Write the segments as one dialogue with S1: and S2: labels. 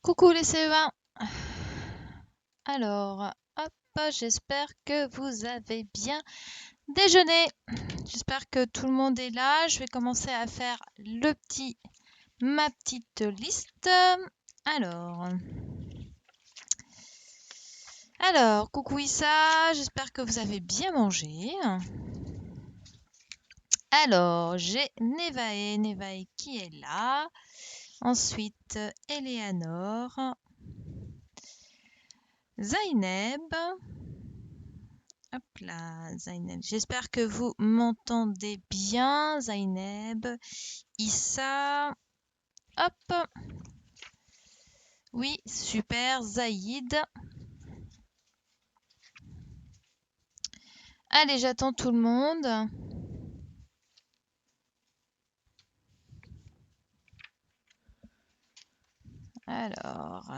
S1: Coucou les CE1. Alors, hop, j'espère que vous avez bien déjeuné. J'espère que tout le monde est là. Je vais commencer à faire ma petite liste. Alors, coucou Issa, j'espère que vous avez bien mangé. Alors, j'ai Nevae qui est là. Ensuite, Eleanor, Zaineb. Hop là, Zaineb. J'espère que vous m'entendez bien, Zaineb. Issa. Hop. Oui, super, Zaïd. Allez, j'attends tout le monde. Alors.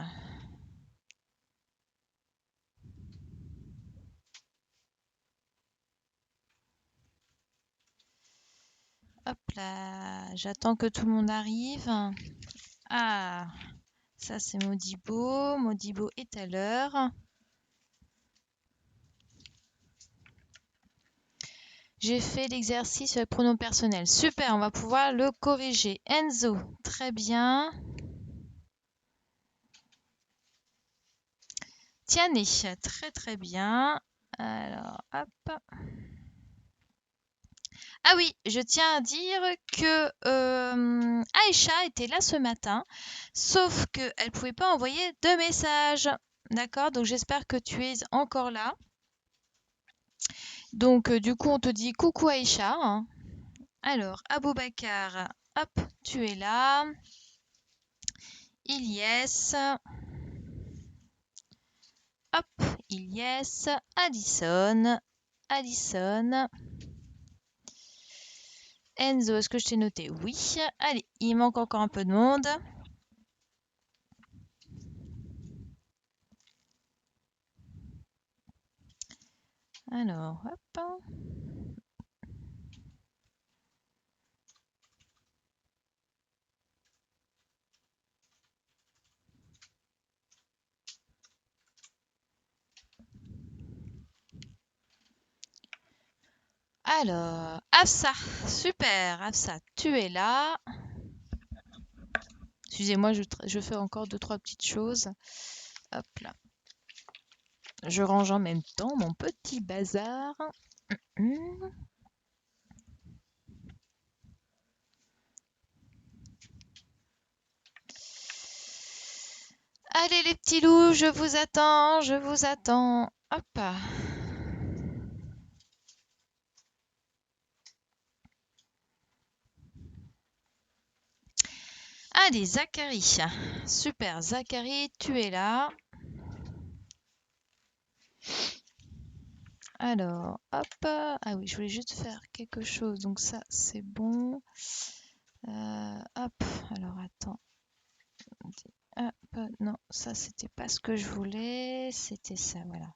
S1: Hop là, j'attends que tout le monde arrive. Ah, ça c'est Modibo. Modibo est à l'heure. J'ai fait l'exercice sur les pronoms personnels. Super, on va pouvoir le corriger. Enzo, très bien. Tiane, très très bien. Alors, hop. Ah oui, je tiens à dire que Aïcha était là ce matin, sauf qu'elle ne pouvait pas envoyer de message. D'accord? Donc j'espère que tu es encore là. Donc du coup, on te dit coucou Aïcha. Alors, Aboubacar, hop, tu es là. Ilyes, hop, Ilyes. Addison, Addison. Enzo, est-ce que je t'ai noté? Oui. Allez, il manque encore un peu de monde. Alors, hop. Alors, Afsa, super, Afsa, tu es là. Excusez-moi, je fais encore deux, trois petites choses. Hop là. Je range en même temps mon petit bazar. Allez les petits loups, je vous attends, je vous attends. Hop. Allez, Zachary. Super, Zachary, tu es là. Alors, hop. Ah oui, je voulais juste faire quelque chose. Donc ça, c'est bon. Hop. Alors, attends. Hop. Non, ça, c'était pas ce que je voulais. C'était ça, voilà.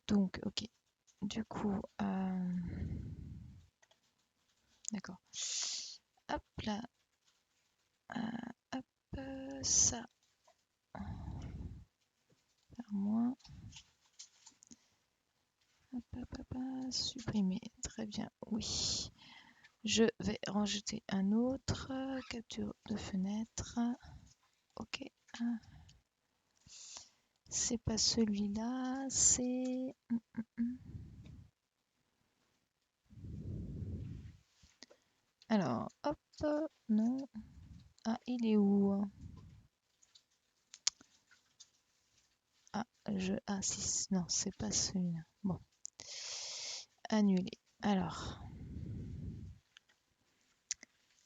S1: Donc, ok. Du coup, d'accord. Hop là. Hop, ça. Faire moins. Hop, hop, hop, supprimer. Très bien, oui. Je vais rajouter un autre. Capture de fenêtre. Ok. C'est pas celui-là, c'est... Alors, hop, non. Ah, il est où? Ah, ah, si, non, c'est pas celui-là. Bon. Annuler. Alors.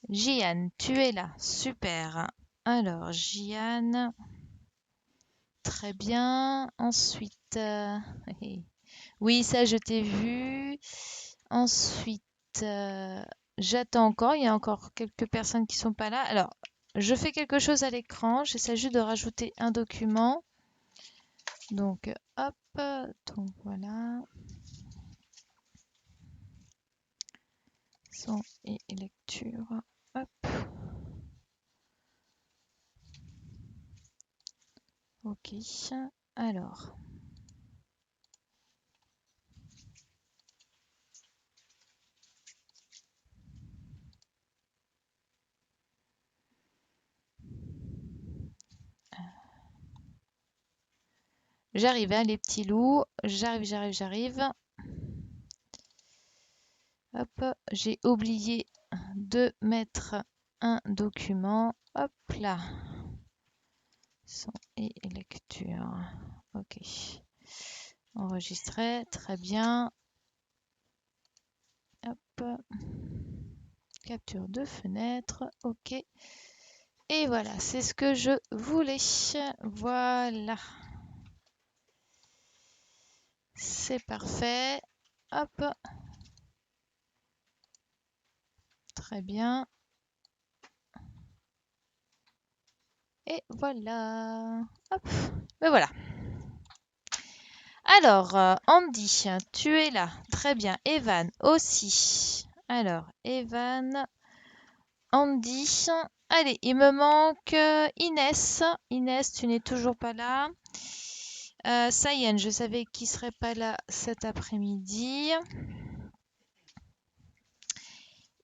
S1: Jian, tu es là. Super. Alors, Jian. Très bien. Ensuite, oui, ça, je t'ai vu. Ensuite, j'attends encore. Il y a encore quelques personnes qui sont pas là. Alors, je fais quelque chose à l'écran. J'essaie juste de rajouter un document. Donc, hop. Donc, voilà. Son et lecture. Hop. Ok. Alors. J'arrive, hein, les petits loups. J'arrive. Hop, j'ai oublié de mettre un document. Hop là. Son et lecture. Ok. Enregistrer, très bien. Hop. Capture de fenêtre. Ok. Et voilà, c'est ce que je voulais. Voilà. C'est parfait. Hop. Très bien. Et voilà. Hop. Ben voilà. Alors, Andy, tu es là. Très bien. Evan aussi. Alors, Evan, Andy. Allez, il me manque Inès. Inès, tu n'es toujours pas là. Sayen, je savais qu'il ne serait pas là cet après-midi.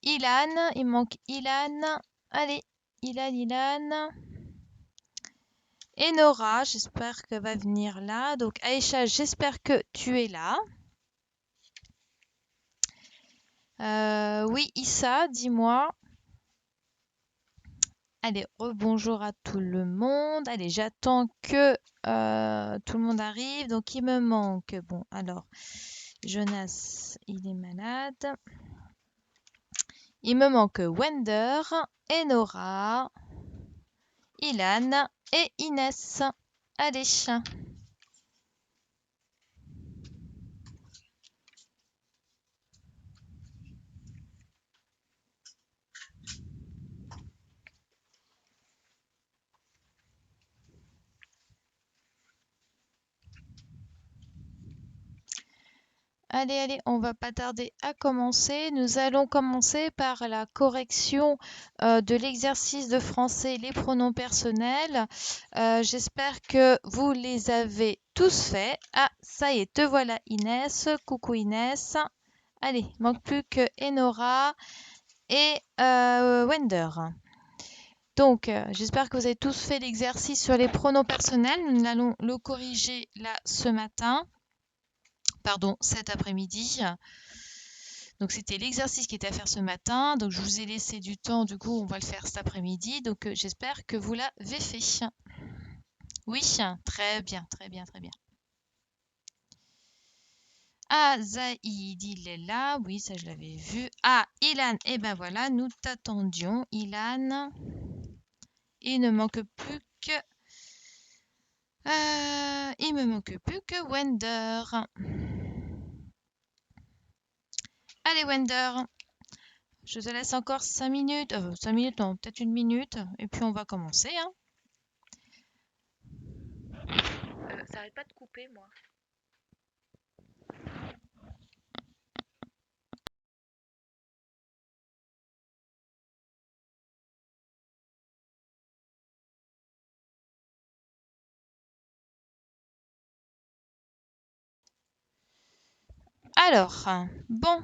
S1: Ilan, il manque Ilan. Allez, Ilan. Et Nora, j'espère qu'elle va venir là. Donc Aïcha, j'espère que tu es là. Oui, Issa, dis-moi. Allez, rebonjour à tout le monde. Allez, j'attends que tout le monde arrive. Donc, il me manque. Bon, alors, Jonas, il est malade. Il me manque Wender, Enora, Ilan et Inès. Allez. Allez, on va pas tarder à commencer. Nous allons commencer par la correction de l'exercice de français, les pronoms personnels. J'espère que vous les avez tous faits. Ah, ça y est, te voilà Inès. Coucou Inès. Allez, il manque plus que Enora et Wender. Donc, j'espère que vous avez tous fait l'exercice sur les pronoms personnels. Nous allons le corriger là ce matin. Pardon, cet après-midi. Donc c'était l'exercice qui était à faire ce matin. Donc je vous ai laissé du temps, du coup on va le faire cet après-midi. Donc j'espère que vous l'avez fait. Oui, très bien. Ah, Zaïd, il est là. Oui, ça je l'avais vu. Ah, Ilan, et ben voilà, nous t'attendions. Ilan, il ne manque plus que... il me manque plus que Wender. Allez Wender, je te laisse encore 5 minutes. 5 minutes, non, peut-être 1 minute. Et puis on va commencer. Hein. Ça arrête pas de couper, moi. Alors, bon,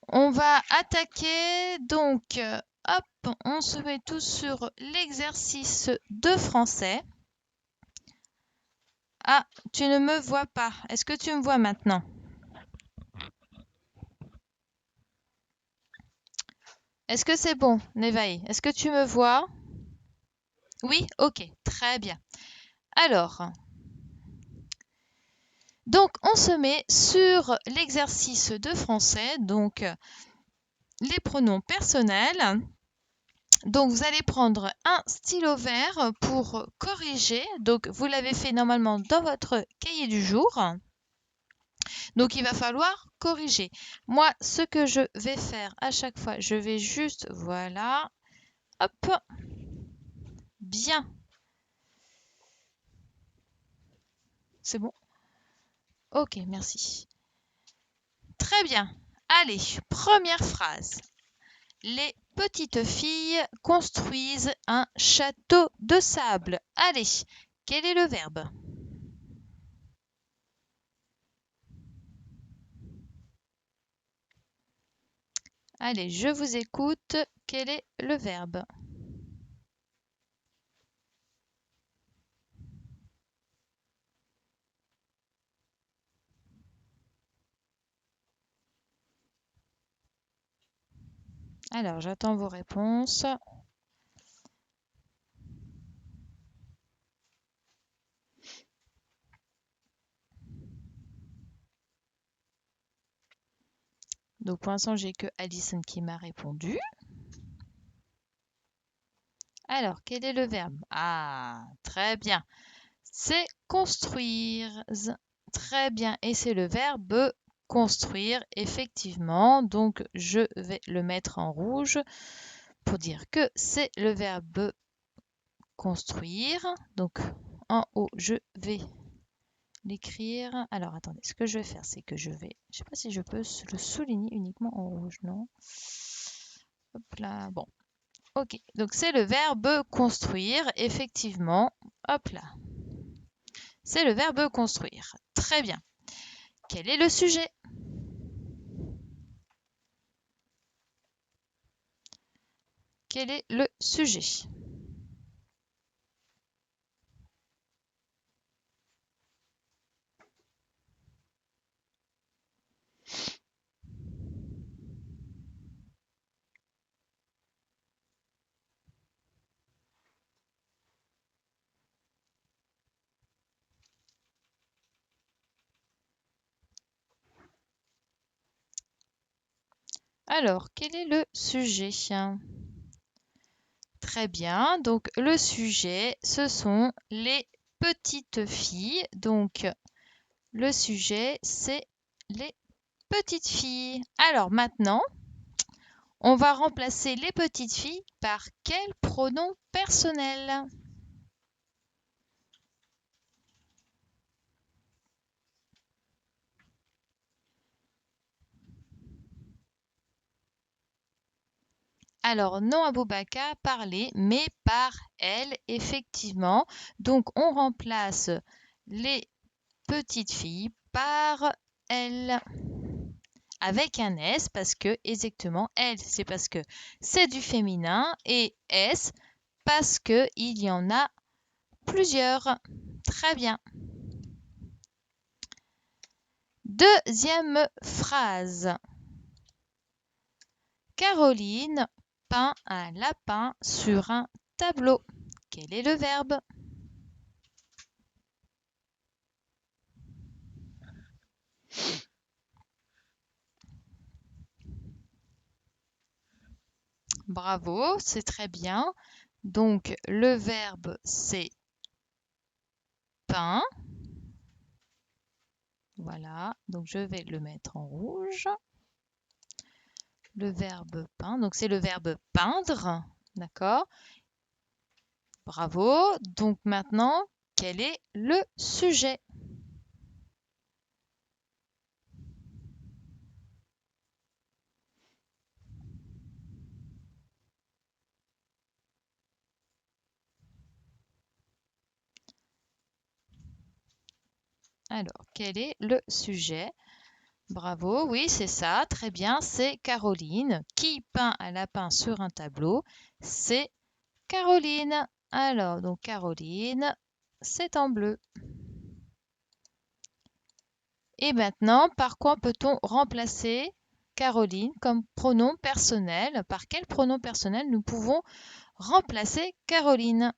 S1: on va attaquer. Donc, hop, on se met tous sur l'exercice de français. Ah, tu ne me vois pas. Est-ce que tu me vois maintenant? Est-ce que c'est bon, Nevaï? Est-ce que tu me vois? Oui? Ok, très bien. Alors, donc on se met sur l'exercice de français, donc les pronoms personnels. Donc vous allez prendre un stylo vert pour corriger. Donc vous l'avez fait normalement dans votre cahier du jour. Donc il va falloir corriger. Moi, ce que je vais faire à chaque fois, je vais juste, voilà, hop, bien. C'est bon? Ok, merci. Très bien. Allez, première phrase. Les petites filles construisent un château de sable. Allez, quel est le verbe? Allez, je vous écoute. Quel est le verbe? Alors, j'attends vos réponses. Donc, pour l'instant, j'ai que Alison qui m'a répondu. Alors, quel est le verbe? Ah, très bien. C'est construire. Très bien. Et c'est le verbe construire, effectivement. Donc, je vais le mettre en rouge pour dire que c'est le verbe construire. Donc, en haut, je vais l'écrire. Alors, attendez, ce que je vais faire, c'est que je vais... Je ne sais pas si je peux le souligner uniquement en rouge, non? Hop là, bon. Ok, donc c'est le verbe construire, effectivement. Hop là. C'est le verbe construire. Très bien. Quel est le sujet? Quel est le sujet? Alors, quel est le sujet? Très bien. Donc, le sujet, ce sont les petites filles. Donc, le sujet, c'est les petites filles. Alors, maintenant, on va remplacer les petites filles par quel pronom personnel? Alors, non Aboubaka parlait, mais par elle, effectivement. Donc, on remplace les petites filles par elle. Avec un S parce que, exactement, elle, c'est parce que c'est du féminin et S parce qu'il y en a plusieurs. Très bien. Deuxième phrase. Caroline peint un lapin sur un tableau. Quel est le verbe? Bravo, c'est très bien. Donc, le verbe, c'est peint. Voilà, donc je vais le mettre en rouge. Le verbe peint, donc c'est le verbe peindre, d'accord? Bravo. Donc maintenant, quel est le sujet? Alors, quel est le sujet? Bravo, oui, c'est ça, très bien, c'est Caroline. Qui peint un lapin sur un tableau? C'est Caroline. Alors, donc Caroline, c'est en bleu. Et maintenant, par quoi peut-on remplacer Caroline comme pronom personnel? Par quel pronom personnel nous pouvons remplacer Caroline?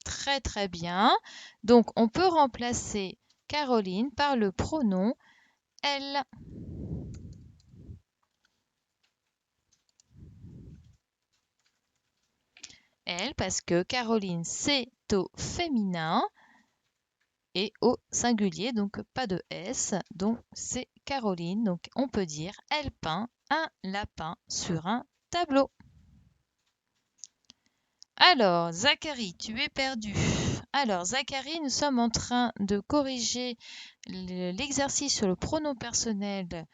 S1: Très très bien. Donc on peut remplacer Caroline par le pronom elle. Elle parce que Caroline c'est au féminin et au singulier, donc pas de S. Donc c'est Caroline. Donc on peut dire elle peint un lapin sur un tableau. Alors, Zacharie, tu es perdu. Alors, Zachary, nous sommes en train de corriger l'exercice sur le pronom personnel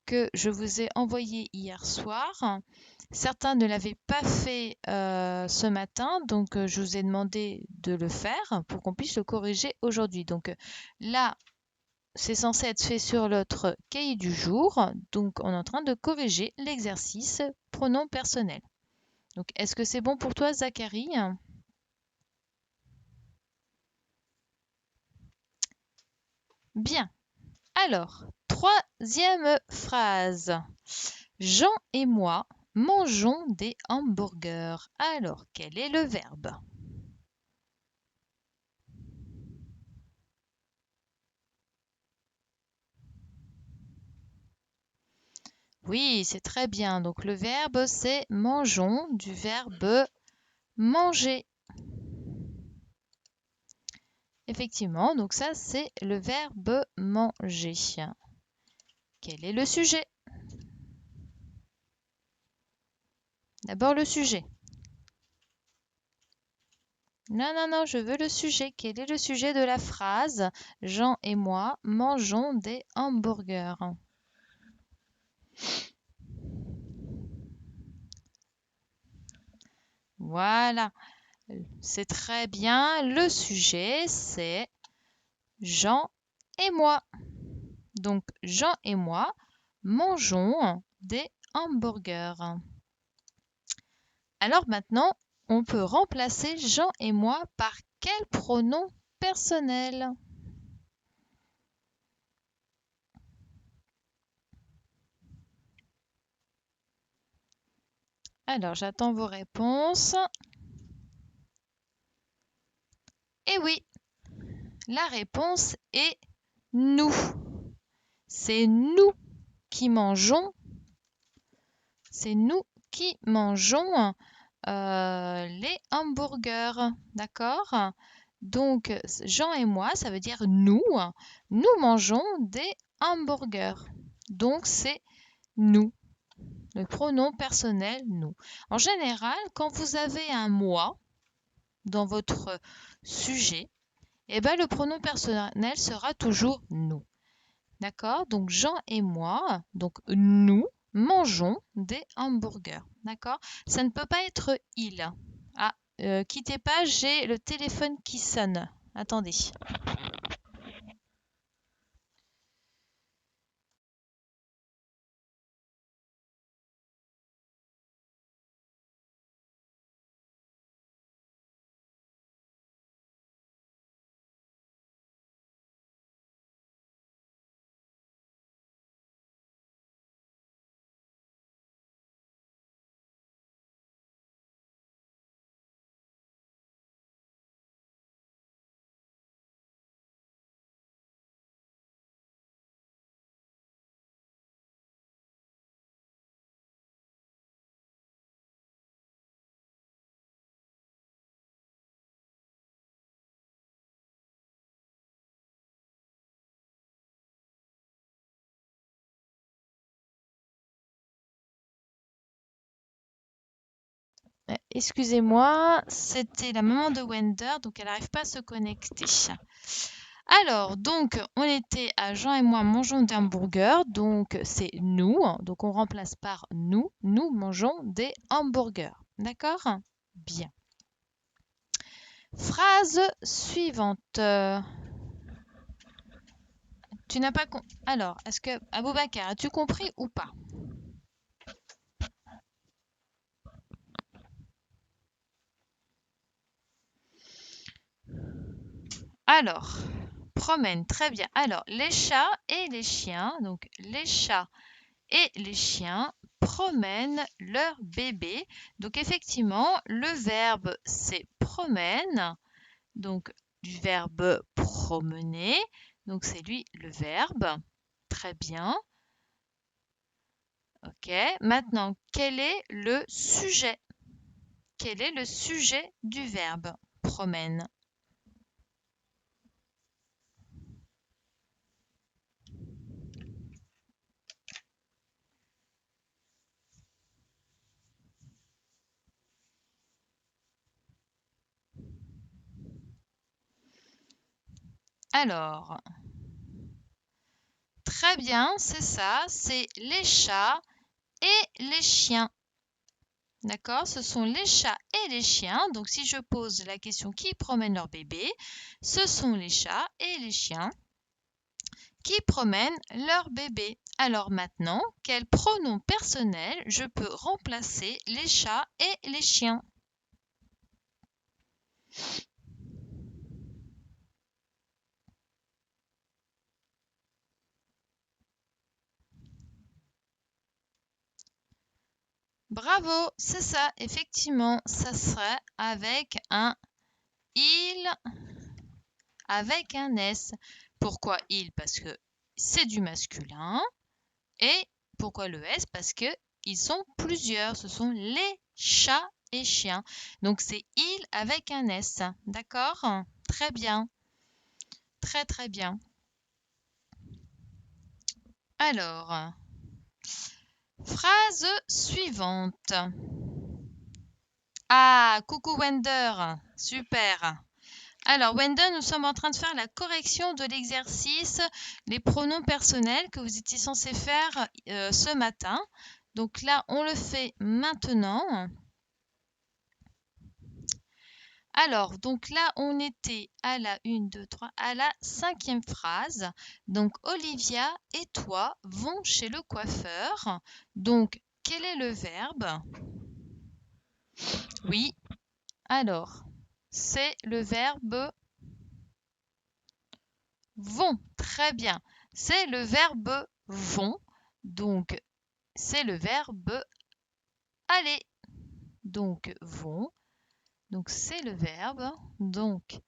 S1: que je vous ai envoyé hier soir. Certains ne l'avaient pas fait ce matin, donc je vous ai demandé de le faire pour qu'on puisse le corriger aujourd'hui. Donc là, c'est censé être fait sur notre cahier du jour, donc on est en train de corriger l'exercice pronom personnel. Donc, est-ce que c'est bon pour toi, Zachary? Bien. Alors, troisième phrase. Jean et moi mangeons des hamburgers. Alors, quel est le verbe? Oui, c'est très bien. Donc, le verbe, c'est mangeons, du verbe manger. Effectivement, donc ça, c'est le verbe manger. Quel est le sujet? D'abord, le sujet. Non, non, non, je veux le sujet. Quel est le sujet de la phrase? Jean et moi mangeons des hamburgers. Voilà, c'est très bien. Le sujet, c'est Jean et moi. Donc, Jean et moi mangeons des hamburgers. Alors maintenant, on peut remplacer Jean et moi par quel pronom personnel? Alors, j'attends vos réponses. Et oui, la réponse est nous. C'est nous qui mangeons. C'est nous qui mangeons les hamburgers. D'accord? Donc, Jean et moi, ça veut dire nous. Nous mangeons des hamburgers. Donc, c'est nous. Le pronom personnel nous. En général, quand vous avez un moi dans votre sujet, eh ben, le pronom personnel sera toujours nous. D'accord? Donc Jean et moi, donc nous mangeons des hamburgers. D'accord? Ça ne peut pas être il. Ah, quittez pas, j'ai le téléphone qui sonne. Attendez. Excusez-moi, c'était la maman de Wender, donc elle n'arrive pas à se connecter. Alors, donc, on était à Jean et moi mangeons des hamburgers, donc c'est nous, donc on remplace par nous, nous mangeons des hamburgers. D'accord? Bien. Phrase suivante. Tu n'as pas Alors, est-ce que Aboubacar, as-tu compris ou pas? Alors, promène, très bien. Alors, les chats et les chiens, donc les chats et les chiens promènent leur bébé. Donc effectivement, le verbe c'est promène, donc du verbe promener. Donc c'est lui le verbe. Très bien. Ok. Maintenant, quel est le sujet? Quel est le sujet du verbe promène? Alors, très bien, c'est ça, c'est les chats et les chiens. D'accord? Ce sont les chats et les chiens. Donc, si je pose la question qui promène leur bébé, ce sont les chats et les chiens qui promènent leur bébé. Alors maintenant, quel pronom personnel je peux remplacer les chats et les chiens? Bravo, c'est ça, effectivement, ça serait avec un il, avec un S. Pourquoi il? Parce que c'est du masculin. Et pourquoi le S? Parce que ils sont plusieurs, ce sont les chats et chiens. Donc c'est il avec un S, d'accord? Très bien, très très bien. Alors, phrase suivante. Ah, coucou Wender, super. Alors Wender, nous sommes en train de faire la correction de l'exercice, les pronoms personnels que vous étiez censé faire ce matin. Donc là, on le fait maintenant. Alors, donc là, on était à la 1, 2, 3, à la 5e phrase. Donc, Olivia et toi vont chez le coiffeur. Donc, quel est le verbe? Oui, alors, c'est le verbe vont. Très bien. C'est le verbe vont. Donc, c'est le verbe aller. Donc, vont. Donc, c'est le verbe. Donc,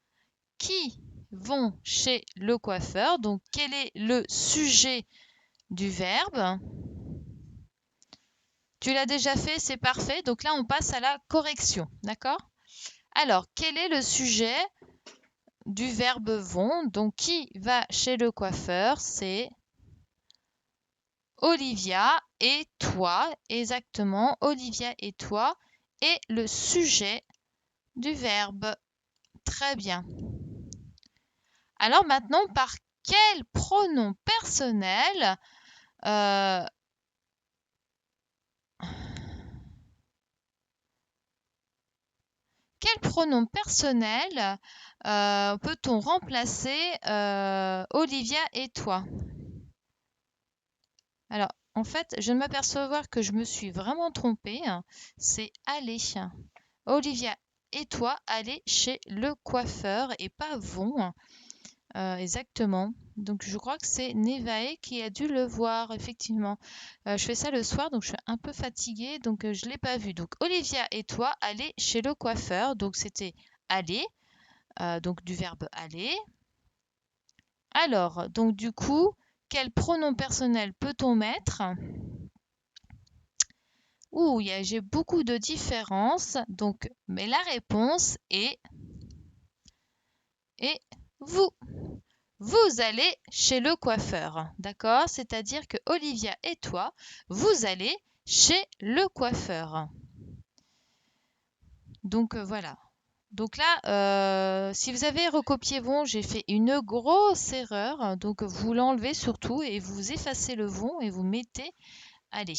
S1: qui vont chez le coiffeur? Donc, quel est le sujet du verbe? Tu l'as déjà fait, c'est parfait. Donc là, on passe à la correction. D'accord? Alors, quel est le sujet du verbe vont? Donc, qui va chez le coiffeur? C'est Olivia et toi. Exactement, Olivia et toi. Et le sujet du verbe. Très bien. Alors maintenant, par quel pronom personnel quel pronom personnel peut-on remplacer Olivia et toi? Alors, en fait, je viens de m'apercevoir que je me suis vraiment trompée. C'est aller. Olivia et toi, allez chez le coiffeur et pas vont. Exactement. Donc, je crois que c'est Nevaeh qui a dû le voir, effectivement. Je fais ça le soir, donc je suis un peu fatiguée, donc je ne l'ai pas vu. Donc, Olivia et toi, allez chez le coiffeur. Donc, c'était aller, donc du verbe aller. Alors, donc du coup, quel pronom personnel peut-on mettre? Ouh, j'ai beaucoup de différences. Donc, mais la réponse est vous. Vous allez chez le coiffeur, d'accord? C'est-à-dire que Olivia et toi, vous allez chez le coiffeur. Donc voilà. Donc là, si vous avez recopié vont, j'ai fait une grosse erreur. Donc vous l'enlevez surtout et vous effacez le vont et vous mettez allez.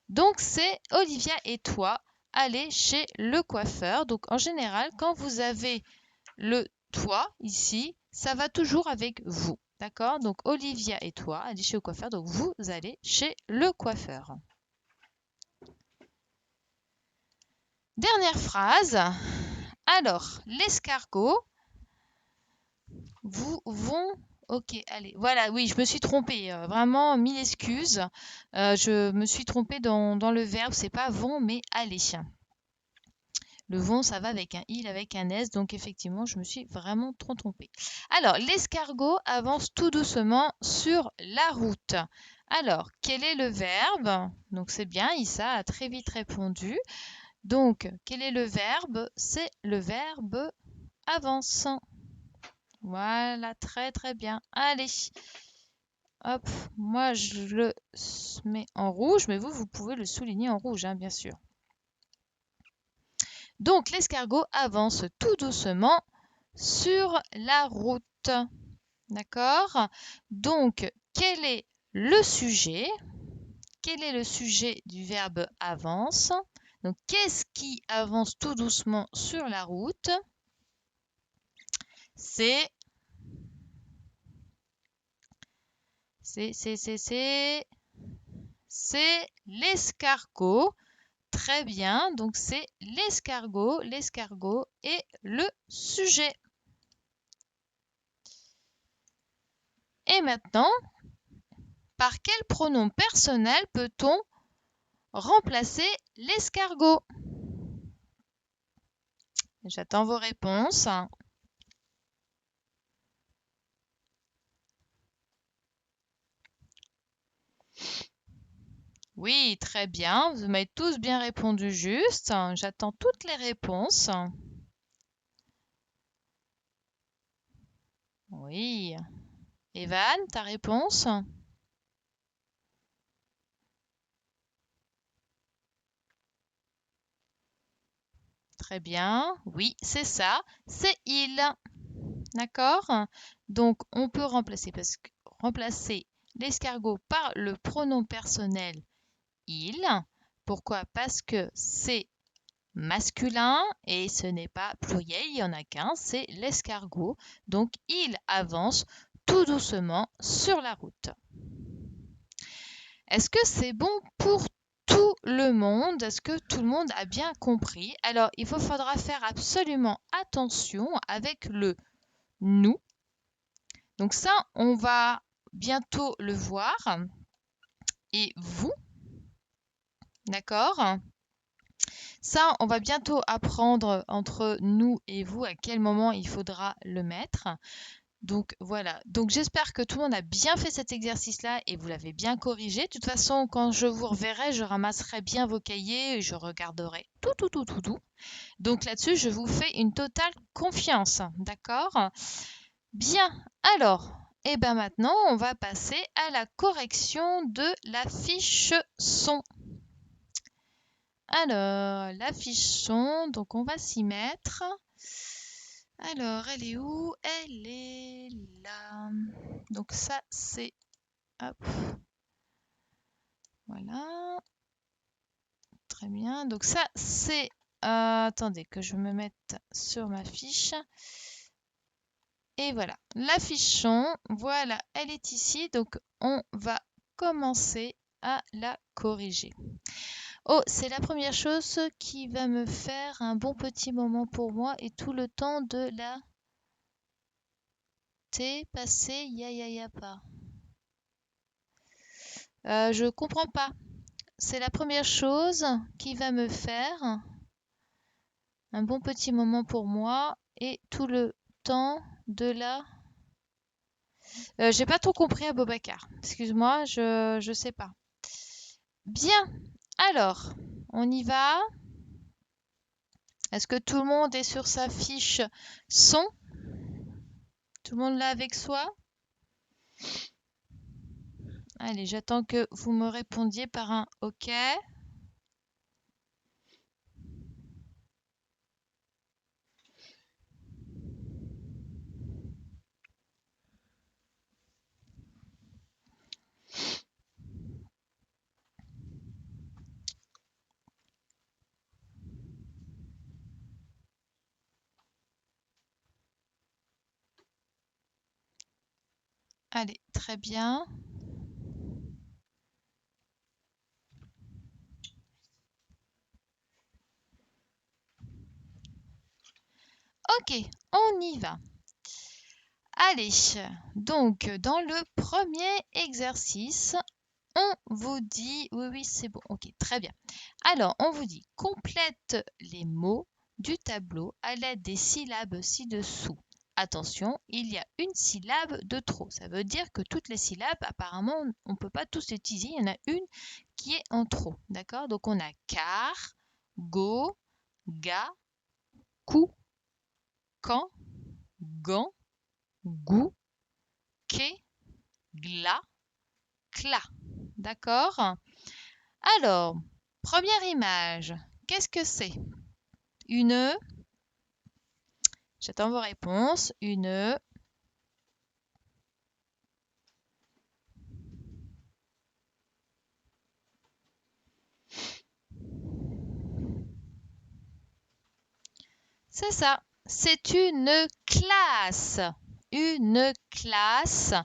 S1: Donc c'est Olivia et toi, allez chez le coiffeur. Donc en général, quand vous avez le toi ici, ça va toujours avec vous. D'accord? Donc Olivia et toi, allez chez le coiffeur. Donc vous allez chez le coiffeur. Dernière phrase. Alors, l'escargot vont. Ok, allez. Voilà, oui, je me suis trompée. Vraiment, mille excuses. Je me suis trompée dans le verbe. C'est pas vont, mais aller. Le vont, ça va avec un il, avec un s. Donc, effectivement, je me suis vraiment trop trompée. Alors, l'escargot avance tout doucement sur la route. Alors, quel est le verbe? Donc, c'est bien, Issa a très vite répondu. Donc, quel est le verbe? C'est le verbe avance. Voilà, très très bien. Allez, hop, moi je le mets en rouge, mais vous pouvez le souligner en rouge, hein, bien sûr. Donc, l'escargot avance tout doucement sur la route. route. D'accord? Donc, quel est le sujet? Quel est le sujet du verbe avance? Donc, qu'est-ce qui avance tout doucement sur la route? C'est l'escargot. Très bien, donc c'est l'escargot. L'escargot est le sujet. Et maintenant, par quel pronom personnel peut-on remplacer l'escargot? J'attends vos réponses. Oui, très bien. Vous m'avez tous bien répondu juste. J'attends toutes les réponses. Oui. Evan, ta réponse? Très bien. Oui, c'est ça. C'est il. D'accord? Donc, on peut remplacer l'escargot par le pronom personnel il. Pourquoi? Parce que c'est masculin et ce n'est pas pluriel, il n'y en a qu'un, c'est l'escargot. Donc, il avance tout doucement sur la route. Est-ce que c'est bon pour tout le monde? Est-ce que tout le monde a bien compris? Alors, il faudra faire absolument attention avec le nous. Donc ça, on va bientôt le voir. Et vous, d'accord? Ça, on va bientôt apprendre entre nous et vous à quel moment il faudra le mettre. Donc voilà, donc j'espère que tout le monde a bien fait cet exercice-là et vous l'avez bien corrigé. De toute façon, quand je vous reverrai, je ramasserai bien vos cahiers et je regarderai tout. Donc là-dessus, je vous fais une totale confiance, d'accord? Bien, alors, et bien maintenant, on va passer à la correction de la fiche son. Alors, la fiche son, donc on va s'y mettre. Alors, elle est où? Elle est là. Donc ça, c'est... Hop. Voilà. Très bien. Donc ça, c'est... attendez, que je me mette sur ma fiche. Et voilà. La fiche son, voilà, elle est ici. Donc, on va commencer à la corriger. Oh, c'est la première chose qui va me faire un bon petit moment pour moi et tout le temps de la T passer ya pas. Je comprends pas. C'est la première chose qui va me faire un bon petit moment pour moi et tout le temps de la... j'ai pas trop compris à Bobacar. Excuse-moi, je sais pas. Bien, alors, on y va. Est-ce que tout le monde est sur sa fiche son? Tout le monde l'a avec soi? Allez, j'attends que vous me répondiez par un OK. Allez, très bien. OK, on y va. Allez, donc dans le premier exercice, on vous dit... Oui, c'est bon. OK, très bien. Alors, on vous dit complète les mots du tableau à l'aide des syllabes ci-dessous. Attention, il y a une syllabe de trop. Ça veut dire que toutes les syllabes, apparemment, on ne peut pas tous les utiliser. Il y en a une qui est en trop. D'accord? Donc, on a car, go, ga, cou, quand, gant, goût, quai, glas, cla. D'accord? Alors, première image, qu'est-ce que c'est? Une... J'attends vos réponses. Une C'est ça. C'est une classe. Une classe.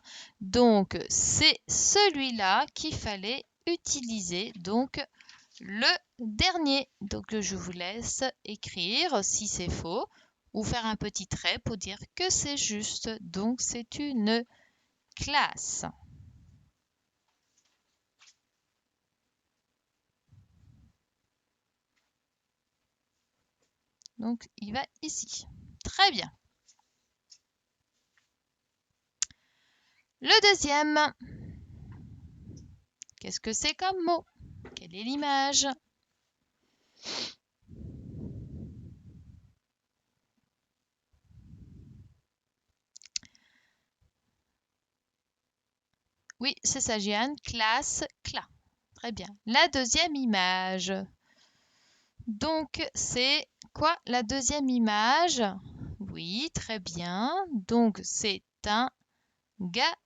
S1: Donc, c'est celui-là qu'il fallait utiliser. Donc, le dernier. Donc, je vous laisse écrire si c'est faux ou faire un petit trait pour dire que c'est juste. Donc, c'est une classe. Donc, il va ici. Très bien. Le deuxième. Qu'est-ce que c'est comme mot? Quelle est l'image? Oui, c'est ça, Jeanne. Classe, cla. Très bien. La deuxième image. Donc, c'est quoi la deuxième image? Oui, très bien. Donc, c'est un gâteau.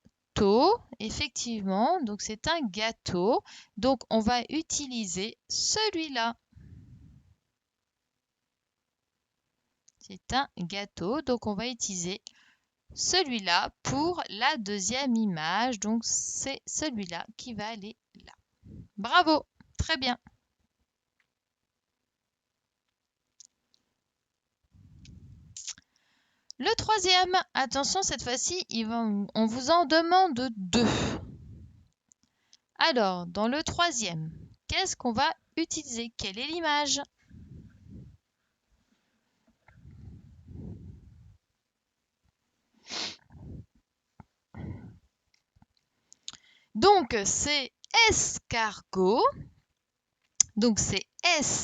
S1: Effectivement, donc c'est un gâteau. Donc, on va utiliser celui-là. C'est un gâteau. Donc, on va utiliser celui-là pour la deuxième image. Donc, c'est celui-là qui va aller là. Bravo, très bien. Le troisième, attention, cette fois-ci, on vous en demande deux. Alors, dans le troisième, qu'est-ce qu'on va utiliser? Quelle est l'image? Donc, c'est escargot. Donc, c'est escargot.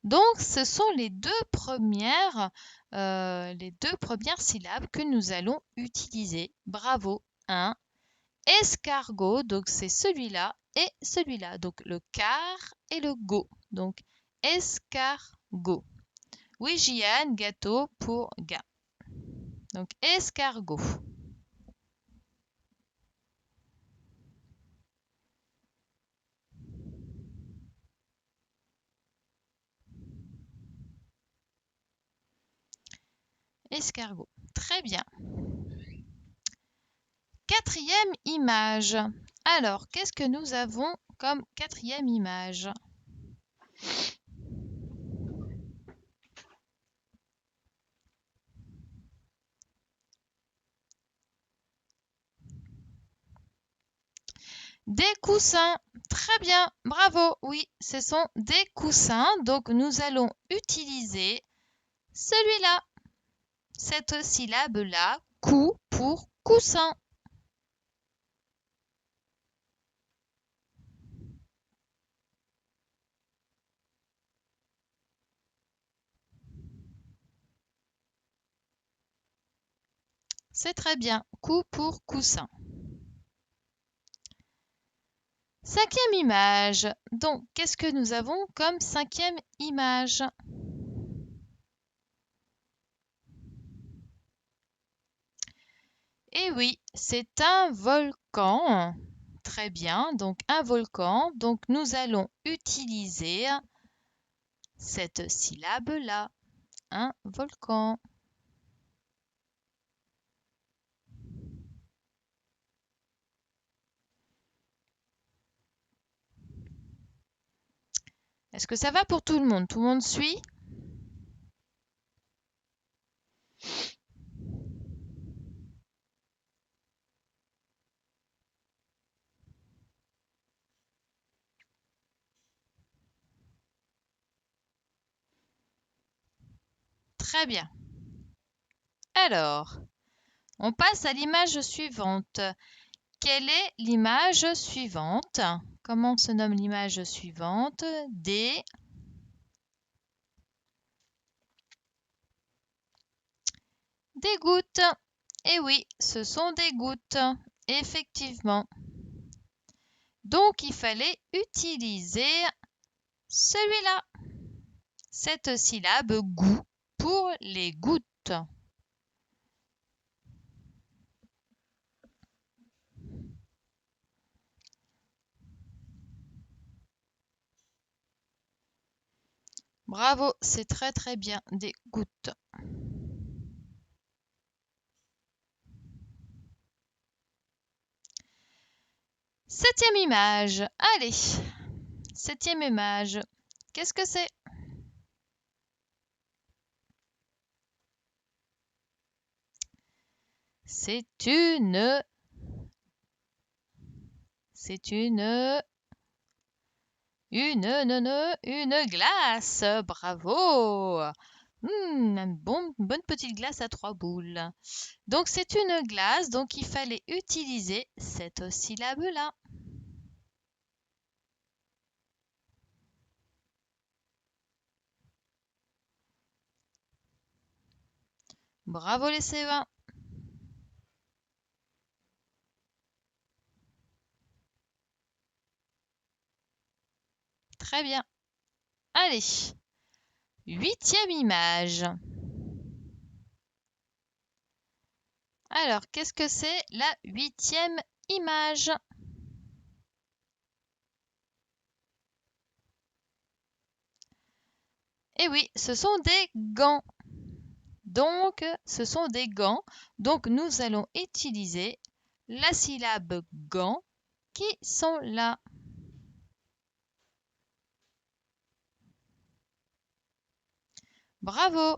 S1: Donc, ce sont les deux premières syllabes que nous allons utiliser. Bravo. Un escargot, donc c'est celui-là et celui-là. Donc, le car et le go. Donc, escargot. Oui, Jiane, gâteau pour gars. Donc, escargot. Escargot. Très bien. Quatrième image. Alors, qu'est-ce que nous avons comme quatrième image? Des coussins. Très bien, bravo. Oui, ce sont des coussins. Donc, nous allons utiliser celui-là. Cette syllabe-là, cou pour coussin. C'est très bien, cou pour coussin. Cinquième image. Donc, qu'est-ce que nous avons comme cinquième image? Eh oui, c'est un volcan. Très bien, donc un volcan. Donc, nous allons utiliser cette syllabe-là, un volcan. Est-ce que ça va pour tout le monde? Tout le monde suit? Très bien. Alors, on passe à l'image suivante. Quelle est l'image suivante? Comment se nomme l'image suivante? Des gouttes. Eh oui, ce sont des gouttes, effectivement. Donc, il fallait utiliser celui-là, cette syllabe goût pour les gouttes. Bravo, c'est très très bien. Des gouttes. Septième image. Allez. Septième image. Qu'est-ce que c'est? C'est une glace. Bravo. Une bonne petite glace à 3 boules. Donc c'est une glace, donc il fallait utiliser cette syllabe-là. Bravo les C20. Très bien. Allez. Huitième image. Alors, qu'est-ce que c'est la huitième image? Eh oui, ce sont des gants. Donc, ce sont des gants. Donc, nous allons utiliser la syllabe gants qui sont là. Bravo!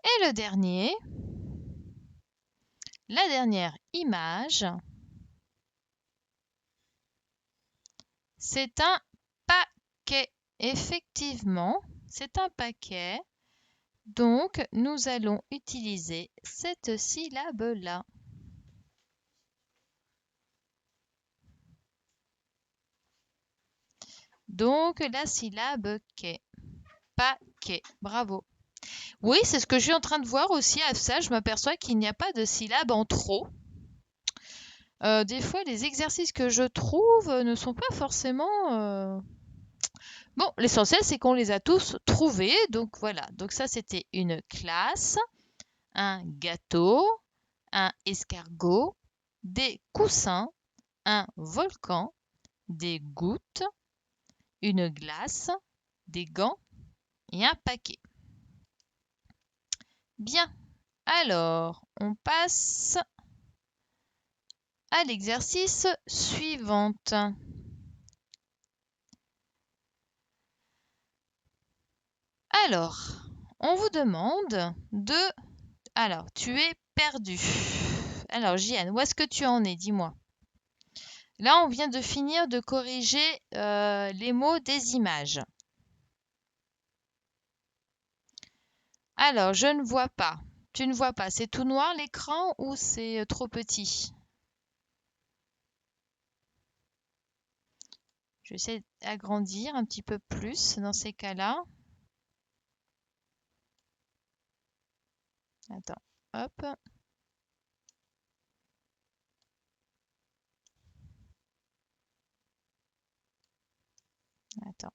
S1: Et le dernier, la dernière image, c'est un paquet. Effectivement, c'est un paquet. Donc, nous allons utiliser cette syllabe-là. Donc, la syllabe quai. Paquet. Bravo. Oui, c'est ce que je suis en train de voir aussi à ça. Je m'aperçois qu'il n'y a pas de syllabe en trop. Des fois, les exercices que je trouve ne sont pas forcément... Bon, l'essentiel, c'est qu'on les a tous trouvés. Donc voilà. Donc ça, c'était une classe, un gâteau, un escargot, des coussins, un volcan, des gouttes, une glace, des gants et un paquet. Bien. Alors, on passe à l'exercice suivant. Alors, on vous demande de... Alors, tu es perdu. Alors, Jeanne, où est-ce que tu en es? Dis-moi. Là, on vient de finir de corriger les mots des images. Alors, je ne vois pas. Tu ne vois pas. C'est tout noir l'écran ou c'est trop petit? Je vais essayer d'agrandir un petit peu plus dans ces cas-là. Attends, hop. Attends.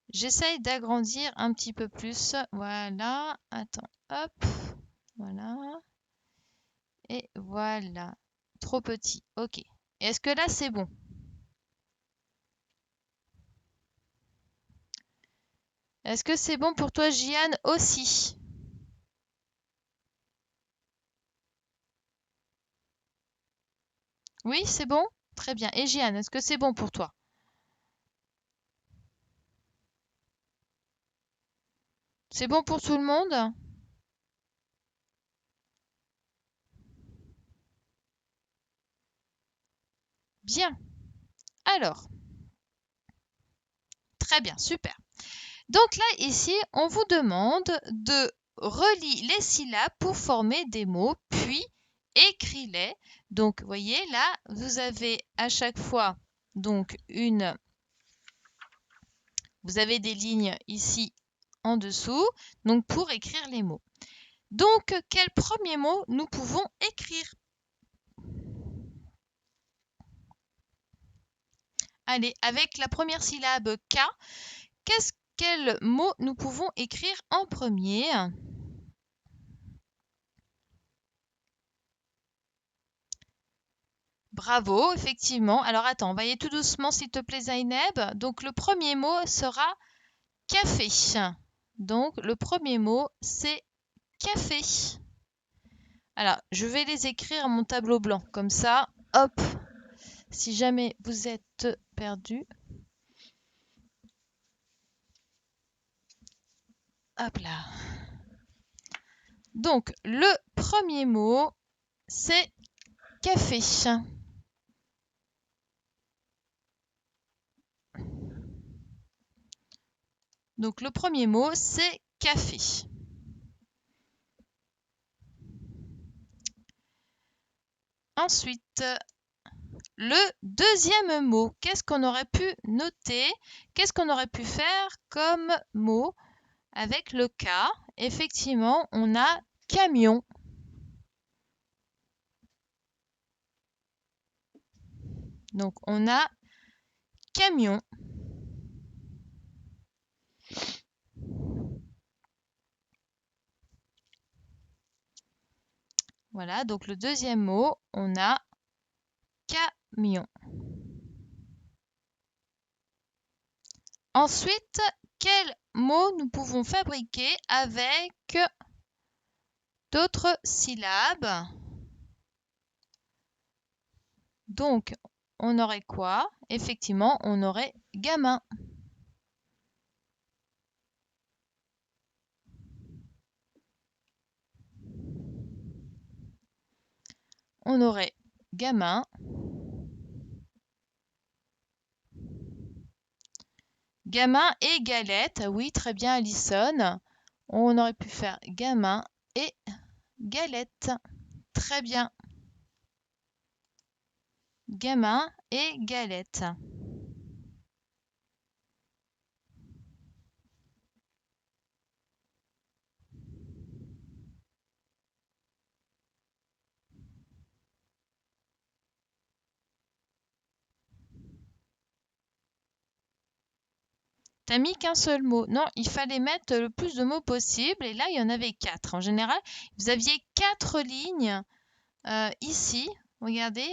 S1: J'essaye d'agrandir un petit peu plus. Voilà. Attends, hop. Voilà. Et voilà. Trop petit. Ok. Est-ce que là, c'est bon? Est-ce que c'est bon pour toi, Jeanne, aussi? Oui, c'est bon? Très bien. Et Jeanne, est-ce que c'est bon pour toi? C'est bon pour tout le monde? Bien. Alors, très bien, super. Donc là, ici, on vous demande de relier les syllabes pour former des mots, puis écris-les. Donc, vous voyez, là, vous avez à chaque fois donc vous avez des lignes ici en dessous, donc pour écrire les mots. Donc, quel premier mot nous pouvons écrire? Allez, avec la première syllabe K, quel mot nous pouvons écrire en premier? Bravo, effectivement. Alors attends, on va y aller tout doucement s'il te plaît Zaineb. Donc le premier mot sera café. Donc le premier mot c'est café. Alors je vais les écrire à mon tableau blanc. Comme ça, hop, si jamais vous êtes perdu. Hop là. Donc le premier mot c'est café. Donc le premier mot c'est café. Ensuite, le deuxième mot, qu'est-ce qu'on aurait pu noter? Qu'est-ce qu'on aurait pu faire comme mot avec le K? Effectivement, on a camion. Donc, on a camion. Voilà, donc le deuxième mot, on a camion. Ensuite, quel mot nous pouvons fabriquer avec d'autres syllabes? Donc, on aurait quoi? Effectivement, on aurait gamin. On aurait gamin. Gamin et galette. Oui, très bien, Alison. On aurait pu faire gamin et galette. Très bien. Gamin et galette. T'as mis qu'un seul mot. Non, il fallait mettre le plus de mots possible. Et là, il y en avait 4. En général, vous aviez 4 lignes ici. Regardez.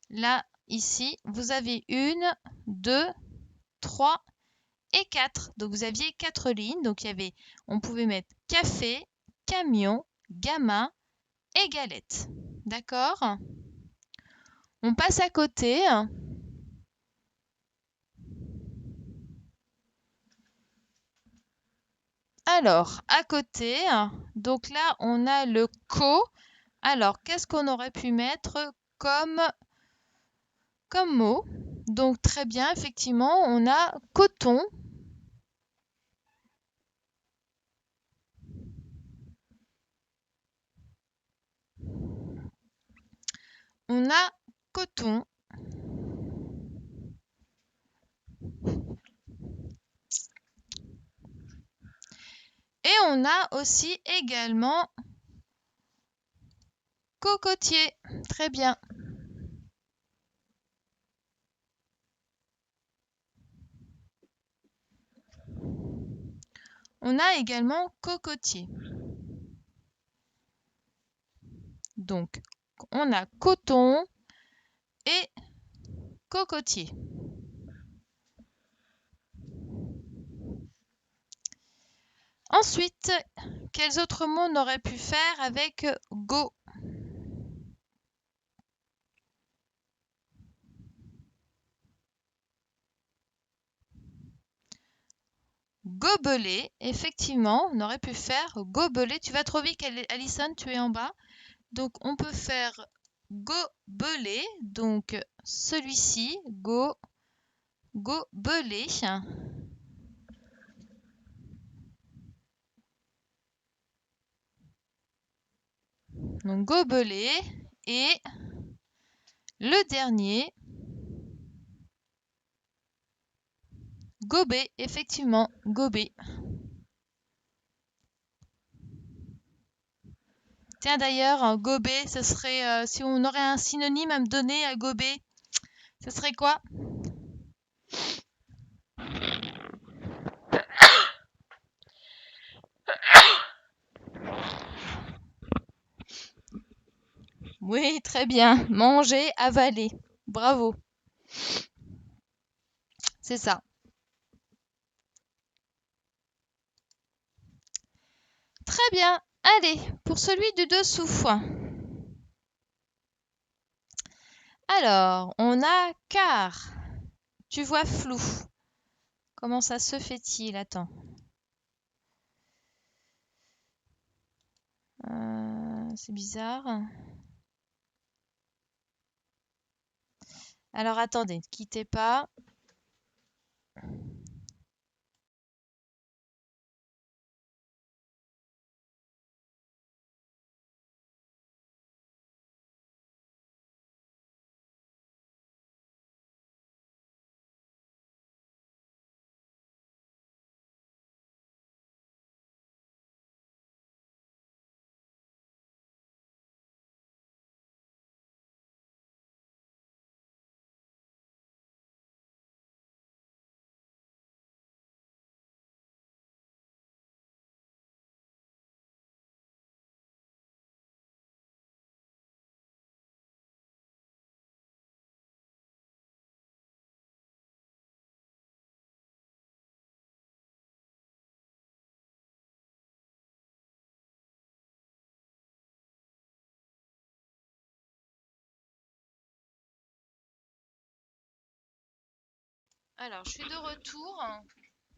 S1: Là, ici, vous avez 1, 2, 3 et 4. Donc, vous aviez 4 lignes. Donc, on pouvait mettre café, camion, gamin et galette. D'accord? On passe à côté. Alors, à côté, donc là, on a le co. Alors, qu'est-ce qu'on aurait pu mettre comme mot? Donc, très bien, effectivement, on a coton. On a coton. Et on a aussi également cocotier. Très bien. On a également cocotier. Donc, on a coton et cocotier. Ensuite, quels autres mots on aurait pu faire avec go? Gobelet, effectivement, on aurait pu faire gobelet. Tu vas trop vite, Alison, tu es en bas. Donc, on peut faire gobelet. Donc, celui-ci, gobelet. Donc, gobelet. Et le dernier, gobet, effectivement, gobet. Tiens, d'ailleurs, gobet, ce serait, si on aurait un synonyme à me donner à gobet, ce serait quoi? Oui, très bien. Manger, avaler. Bravo. C'est ça. Très bien. Allez, pour celui du dessous. Alors, on a car. Tu vois flou. Comment ça se fait-il? Attends. C'est bizarre. Alors, attendez, ne quittez pas. Alors, je suis de retour.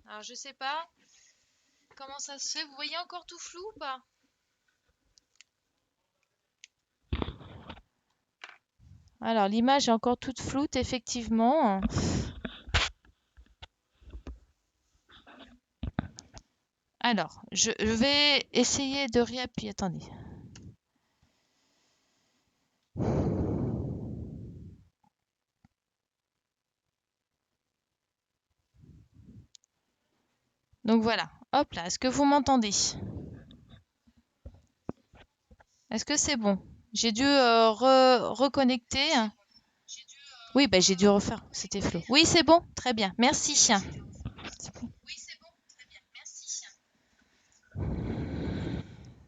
S1: Alors, je sais pas comment ça se fait. Vous voyez encore tout flou ou pas? Alors, l'image est encore toute floute, effectivement. Alors, je vais essayer de réappuyer. Attendez. Donc voilà. Hop là. Est-ce que vous m'entendez? Est-ce que c'est bon? J'ai dû reconnecter. Oui, ben j'ai dû refaire. C'était flou. Oui, c'est bon. Très bien. Merci.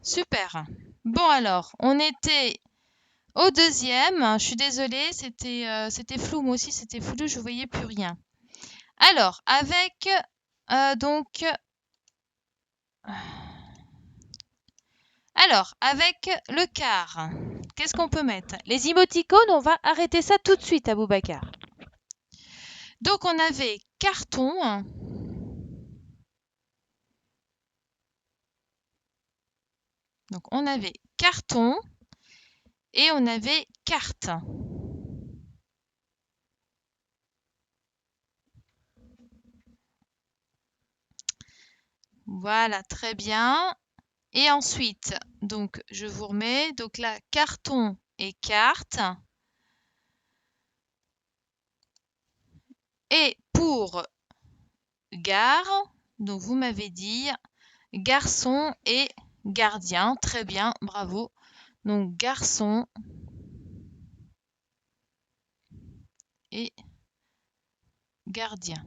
S1: Super. Bon alors, on était au deuxième. Je suis désolée, c'était flou. Moi aussi, c'était flou. Je voyais plus rien. Alors, avec donc. Alors, avec le quart, qu'est-ce qu'on peut mettre? Les émoticônes, on va arrêter ça tout de suite, Aboubacar. Donc, on avait carton. Donc, on avait carton et on avait carte. Voilà, très bien. Et ensuite, donc, je vous remets. Donc là, carton et carte. Et pour gare, donc vous m'avez dit garçon et gardien. Très bien, bravo. Donc garçon et gardien.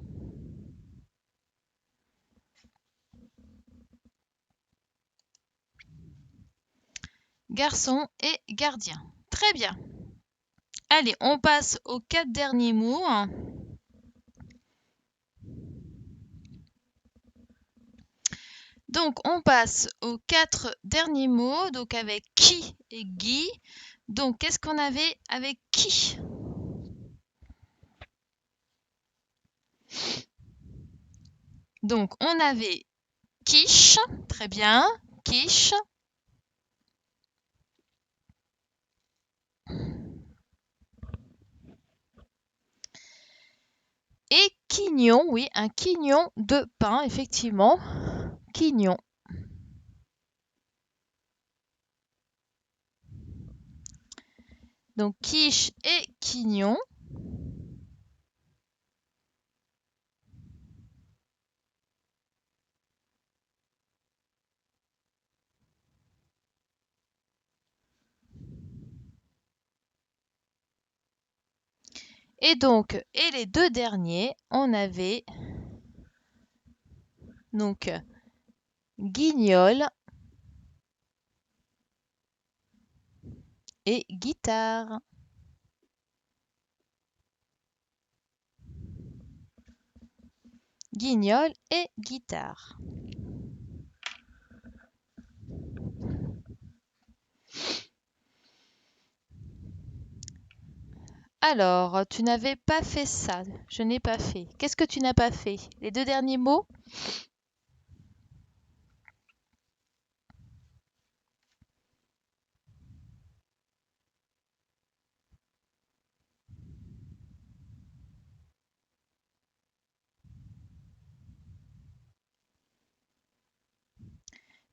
S1: Garçon et gardien. Très bien. Allez, on passe aux 4 derniers mots. Donc, on passe aux 4 derniers mots, donc avec qui et Guy. Donc, qu'est-ce qu'on avait avec qui? Donc, on avait quiche, très bien, quiche. Et quignon, oui, un quignon de pain, effectivement. Quignon. Donc, quiche et quignon. Et donc, et les deux derniers, on avait donc guignol et guitare. Guignol et guitare. Alors, tu n'avais pas fait ça. Je n'ai pas fait. Qu'est-ce que tu n'as pas fait? Les deux derniers mots?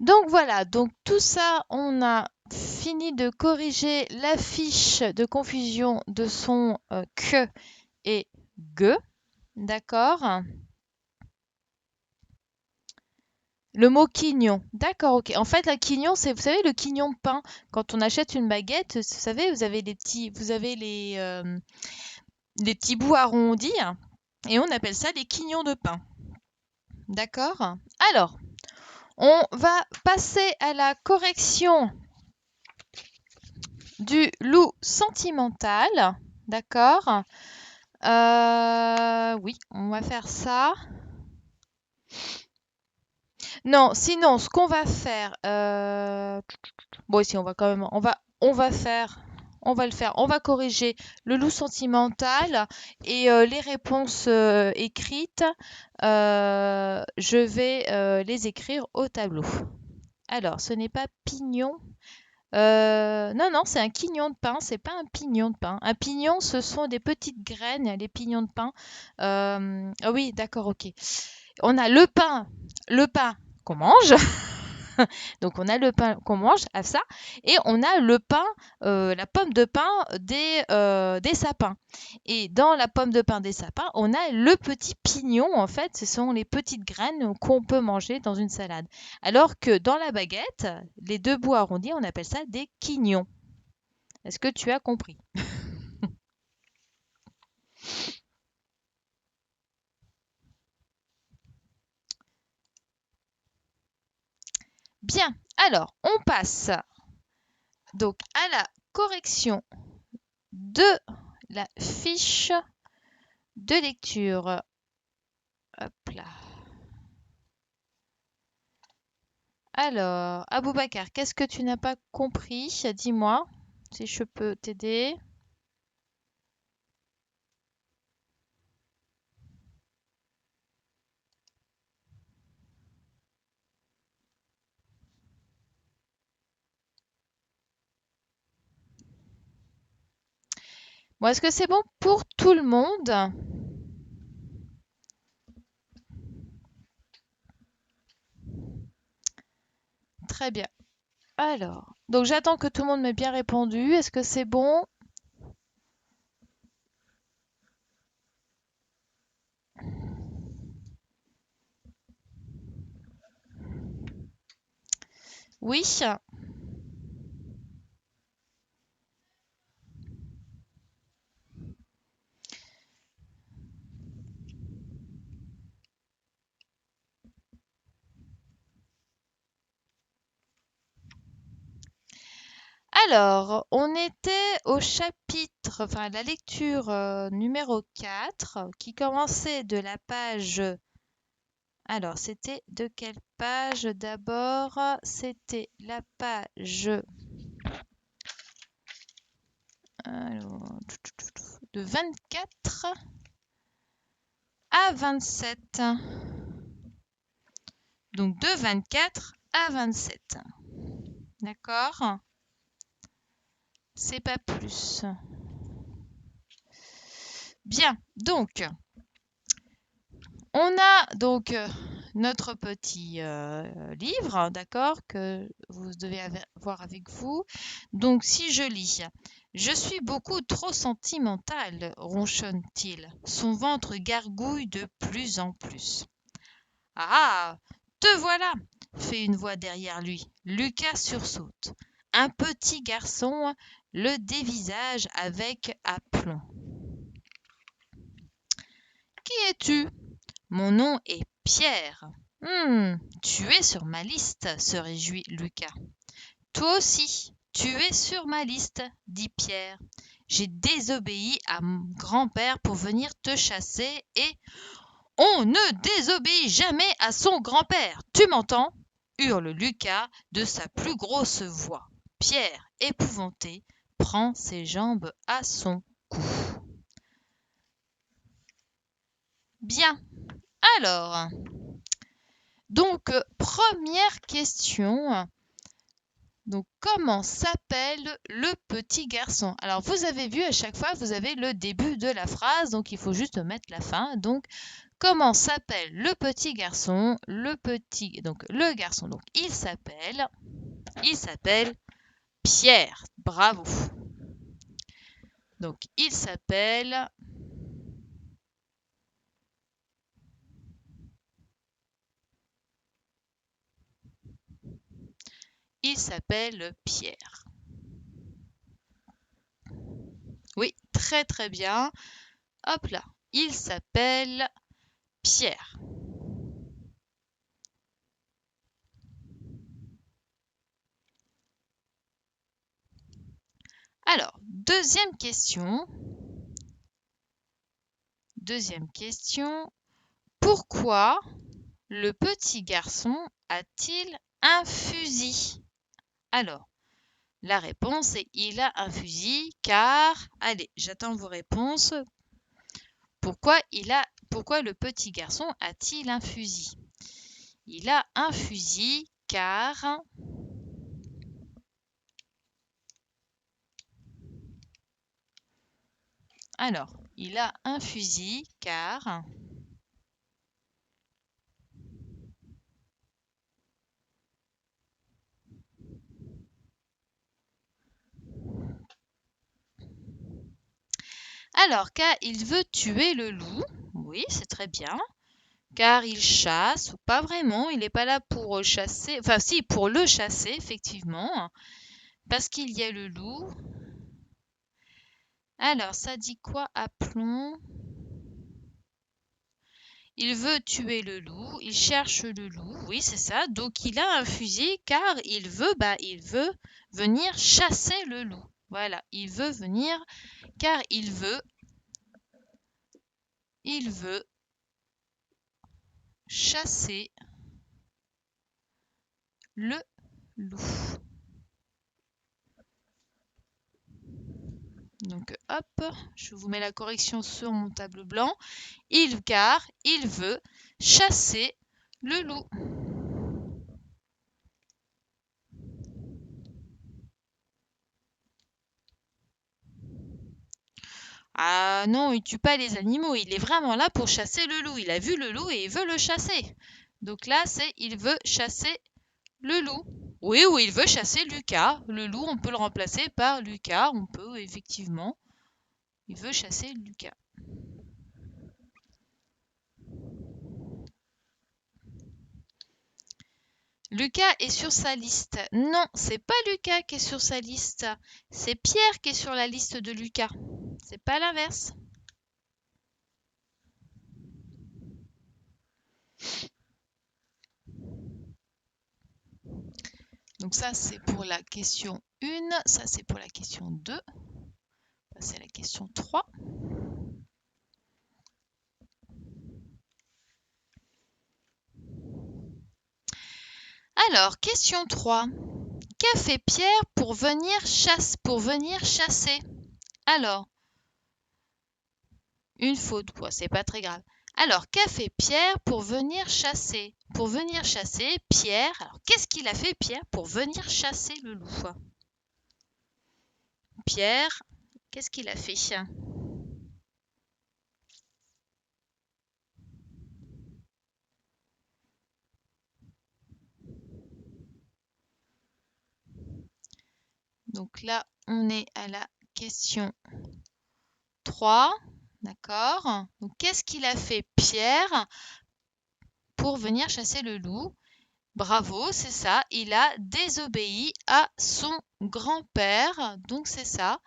S1: Donc voilà, donc tout ça, on a fini de corriger la fiche de confusion de son que et ge, d'accord? Le mot quignon, d'accord, ok. En fait, la quignon, c'est, vous savez, le quignon de pain. Quand on achète une baguette, vous savez, vous avez les petits bouts arrondis, hein, et on appelle ça des quignons de pain, d'accord? Alors, on va passer à la correction du loup sentimental, d'accord? Oui, on va faire ça. Non, sinon, ce qu'on va faire, bon, ici, on va quand même, on va faire, on va le faire, on va corriger le loup sentimental et les réponses écrites, je vais les écrire au tableau. Alors, ce n'est pas pignon. Non, non, c'est un quignon de pain, c'est pas un pignon de pain. Un pignon, ce sont des petites graines, les pignons de pain. Ah oui, d'accord, ok. On a le pain qu'on mange. Donc on a le pain qu'on mange, à ça, et on a le pain, la pomme de pain des sapins. Et dans la pomme de pain des sapins, on a le petit pignon, en fait, ce sont les petites graines qu'on peut manger dans une salade. Alors que dans la baguette, les deux bouts arrondis, on appelle ça des quignons. Est-ce que tu as compris? Bien, alors on passe donc à la correction de la fiche de lecture. Hop là. Alors, Aboubacar, qu'est-ce que tu n'as pas compris? Dis-moi si je peux t'aider. Bon, est-ce que c'est bon pour tout le monde? Très bien. Alors, donc j'attends que tout le monde m'ait bien répondu. Est-ce que c'est bon? Oui. Alors, on était au chapitre, enfin la lecture numéro 4, qui commençait de la page. Alors, c'était de quelle page d'abord? C'était la page. Alors, de 24 à 27. Donc de 24 à 27. D'accord? C'est pas plus. Bien, donc on a donc notre petit livre, d'accord, que vous devez avoir avec vous. Donc si je lis, je suis beaucoup trop sentimental, ronchonne-t-il. Son ventre gargouille de plus en plus. Ah! Te voilà! Fait une voix derrière lui. Lucas sursaute. Un petit garçon le dévisage avec aplomb. Qui es-tu? Mon nom est Pierre. Tu es sur ma liste, se réjouit Lucas. Toi aussi. Tu es sur ma liste, dit Pierre. J'ai désobéi à mon grand-père pour venir te chasser et... On ne désobéit jamais à son grand-père. Tu m'entends? Hurle Lucas de sa plus grosse voix. Pierre, épouvanté, prend ses jambes à son cou. Bien. Alors, donc, première question. Donc, comment s'appelle le petit garçon? Alors, vous avez vu, à chaque fois, vous avez le début de la phrase, donc il faut juste mettre la fin. Donc, comment s'appelle le petit garçon? Le garçon, donc il s'appelle Pierre. Bravo. Donc, il s'appelle Pierre. Oui, très très bien. Hop là, il s'appelle Pierre. Alors, deuxième question. Pourquoi le petit garçon a-t-il un fusil? Alors, la réponse est il a un fusil car... Allez, j'attends vos réponses. Pourquoi le petit garçon a-t-il un fusil? Il a un fusil car... Alors, il a un fusil car... Alors, car il veut tuer le loup. Oui, c'est très bien. Car il chasse, ou pas vraiment, il n'est pas là pour chasser. Enfin, si, pour le chasser, effectivement. Parce qu'il y a le loup. Alors, ça dit quoi, appelons? Il veut tuer le loup, il cherche le loup, oui c'est ça. Donc il a un fusil car il veut venir chasser le loup. Voilà, il veut venir car il veut chasser le loup. Donc hop, je vous mets la correction sur mon tableau blanc. Car il veut chasser le loup. Ah non, il tue pas les animaux, il est vraiment là pour chasser le loup. Il a vu le loup et il veut le chasser. Donc là, c'est il veut chasser le loup. Oui, ou il veut chasser Lucas. Le loup, on peut le remplacer par Lucas. On peut, effectivement. Il veut chasser Lucas. Lucas est sur sa liste. Non, c'est pas Lucas qui est sur sa liste. C'est Pierre qui est sur la liste de Lucas. C'est pas l'inverse. Donc ça, c'est pour la question 1. Ça, c'est pour la question 2. Ça, c'est la question 3. Alors, question 3. Qu'a fait Pierre pour venir chasser? Alors, une faute, quoi, c'est pas très grave. Alors, qu'a fait Pierre pour venir chasser? Pour venir chasser, Pierre... Alors, qu'est-ce qu'il a fait, Pierre, pour venir chasser le loup? Pierre, qu'est-ce qu'il a fait? Donc là, on est à la question 3. D'accord? Donc, qu'est-ce qu'il a fait, Pierre, pour venir chasser le loup? Bravo, c'est ça. Il a désobéi à son grand-père. Donc, c'est ça.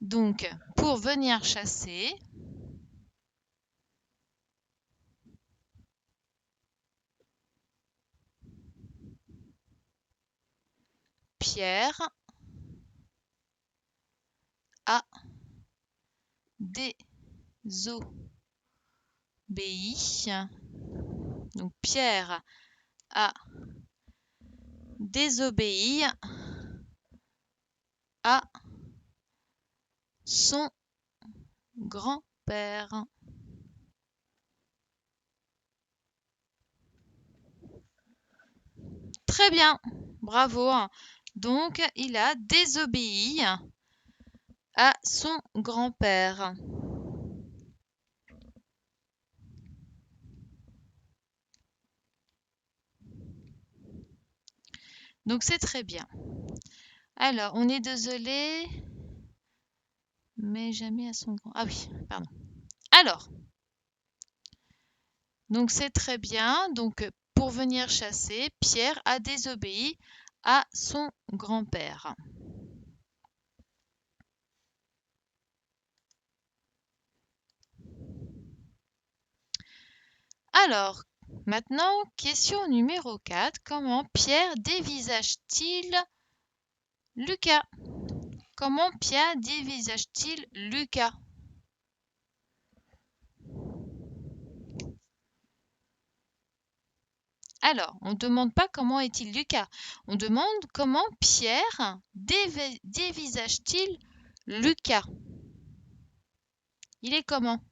S1: Donc, pour venir chasser, Pierre a désobéi. Donc Pierre a désobéi à son grand-père. Très bien, bravo. Donc, il a désobéi à son grand-père. Donc, c'est très bien. Alors, on est désolé, mais jamais à son grand... Ah oui, pardon. Alors, donc c'est très bien. Donc, pour venir chasser, Pierre a désobéi à son grand-père. Alors, maintenant, question numéro 4. Comment Pierre dévisage-t-il Lucas? Comment Pierre dévisage-t-il Lucas? Alors, on ne demande pas comment est-il Lucas. On demande comment Pierre dévisage-t-il Lucas? Il est comment?